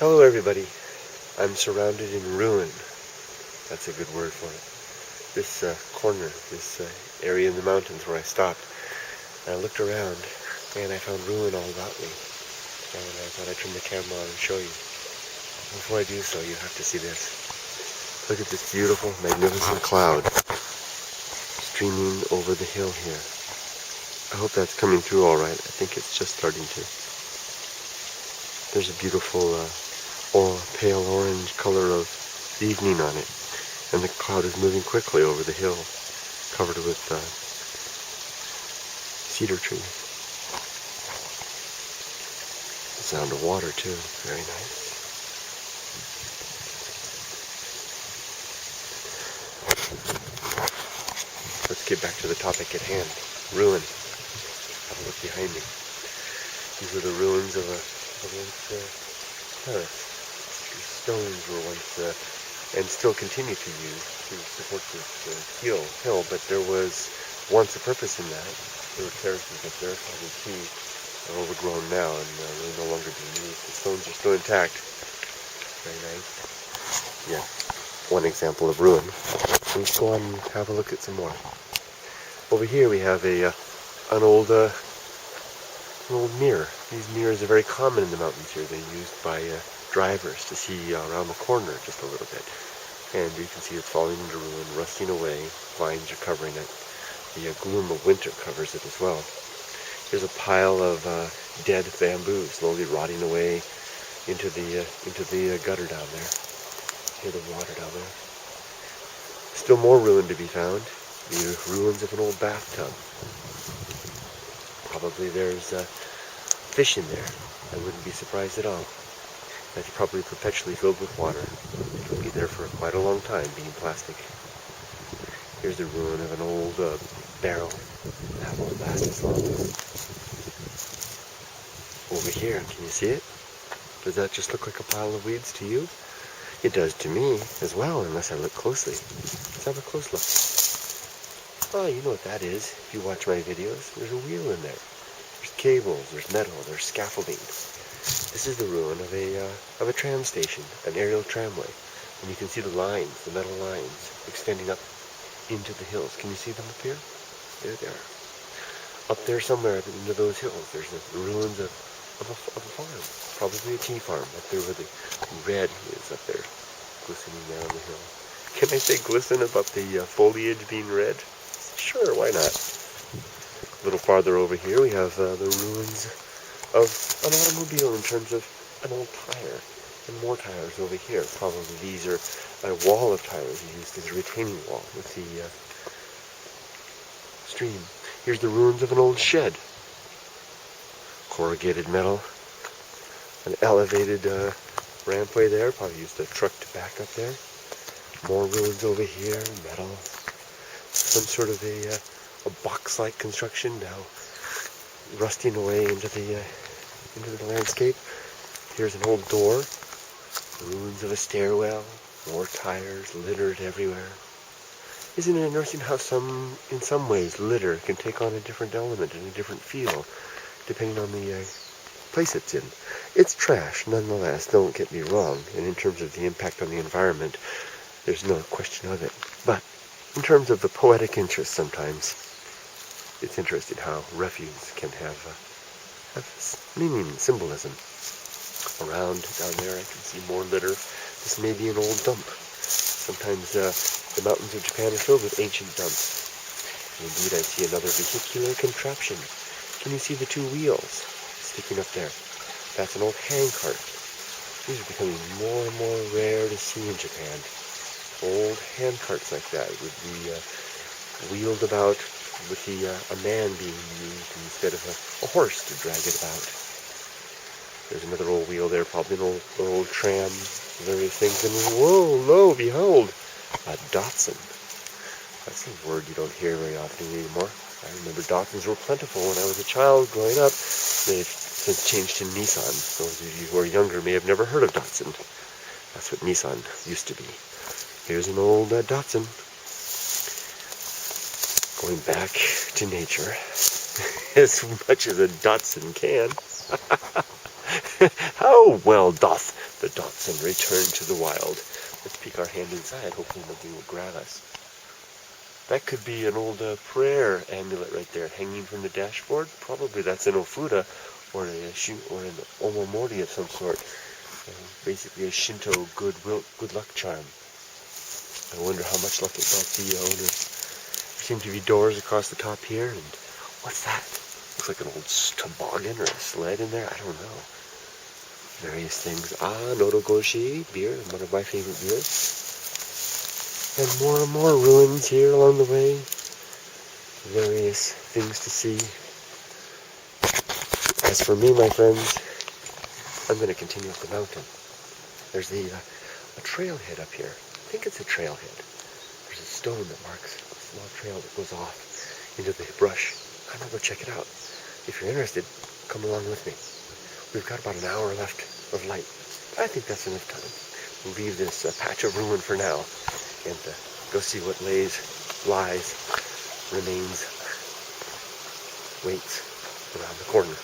Hello everybody. I'm surrounded in ruin. That's a good word for it. This corner, this area in the mountains where I stopped, I looked around and I found ruin all about me. And I thought I'd turn the camera on and show you. Before I do so, you have to see this. Look at this beautiful, magnificent cloud streaming over the hill here. I hope that's coming through all right. I think it's just starting to. There's a beautiful pale orange color of evening on it, and the cloud is moving quickly over the hill, covered with cedar trees. The sound of water too, very nice. Let's get back to the topic at hand, ruin. Have a look behind me. These are the ruins of a terrace. These stones were once, and still continue to use to support this hill, but there was once a purpose in that. There were terraces up there, probably two, are overgrown now and really no longer being used. The stones are still intact. Very nice. Yeah, one example of ruin. Let's go on and have a look at some more. Over here we have an old mirror. These mirrors are very common in the mountains here. They're used by drivers to see around the corner just a little bit. And you can see it's falling into ruin, rusting away. Vines are covering it. The gloom of winter covers it as well. Here's a pile of dead bamboo slowly rotting away into the gutter down there. Hear the water down there. Still more ruin to be found. The ruins of an old bathtub. Probably there's fish in there. I wouldn't be surprised at all. That's probably perpetually filled with water. It'll be there for quite a long time, being plastic. Here's the ruin of an old barrel. That won't last as long. Over here, can you see it? Does that just look like a pile of weeds to you? It does to me as well, unless I look closely. Let's have a close look. Oh, you know what that is. If you watch my videos, there's a wheel in there. There's cables, there's metal, there's scaffolding. This is the ruin of a tram station, an aerial tramway. And you can see the lines, the metal lines, extending up into the hills. Can you see them up here? There they are. Up there somewhere into those hills, there's the ruins of a farm. Probably a tea farm up there where the red is up there, glistening there on the hill. Can I say glisten about the foliage being red? Sure, why not? A little farther over here we have the ruins of an automobile in terms of an old tire. And more tires over here. Probably these are a wall of tires used as a retaining wall with the stream. Here's the ruins of an old shed. Corrugated metal. An elevated rampway there. Probably used a truck to back up there. More ruins over here. Metal. Some sort of a box-like construction now rusting away into the landscape. Here's an old door. Ruins of a stairwell, more tires littered everywhere. Isn't it interesting how in some ways litter can take on a different element and a different feel depending on the place it's in? It's trash nonetheless, don't get me wrong, and in terms of the impact on the environment, there's no question of it. But in terms of the poetic interest sometimes, it's interesting how refuse can have meaning, symbolism. Around down there I can see more litter. This may be an old dump. Sometimes the mountains of Japan are filled with ancient dumps. Indeed, I see another vehicular contraption. Can you see the two wheels sticking up there? That's an old handcart. These are becoming more and more rare to see in Japan. Old handcarts like that would be wheeled about with a man being used instead of a horse to drag it about. There's another old wheel there, probably an old tram, various things. And whoa, lo, behold, a Datsun. That's a word you don't hear very often anymore. I remember Datsuns were plentiful when I was a child growing up. They've since changed to Nissan. Those of you who are younger may have never heard of Datsun. That's what Nissan used to be. Here's an old Datsun. Going back to nature as much as a Datsun can. How well doth the dachshund return to the wild. Let's peek our hand inside. Hopefully nobody will grab us. That could be an old prayer amulet right there, hanging from the dashboard. Probably that's an ofuda or an omamori of some sort. Basically a Shinto good luck charm. I wonder how much luck it brought the owner. There seem to be doors across the top here, and what's that? Looks like an old toboggan or a sled in there. I don't know. Various things. Nodogoshi beer, one of my favorite beers. And more ruins here along the way. Various things to see. As for me, my friends, I'm going to continue up the mountain. There's a trailhead up here. I think it's a trailhead. There's a stone that marks a small trail that goes off into the brush. I'm going to go check it out. If you're interested, come along with me. We've got about an hour left of light. I think that's enough time. We'll leave this patch of ruin for now and go see what lies, remains, waits around the corner.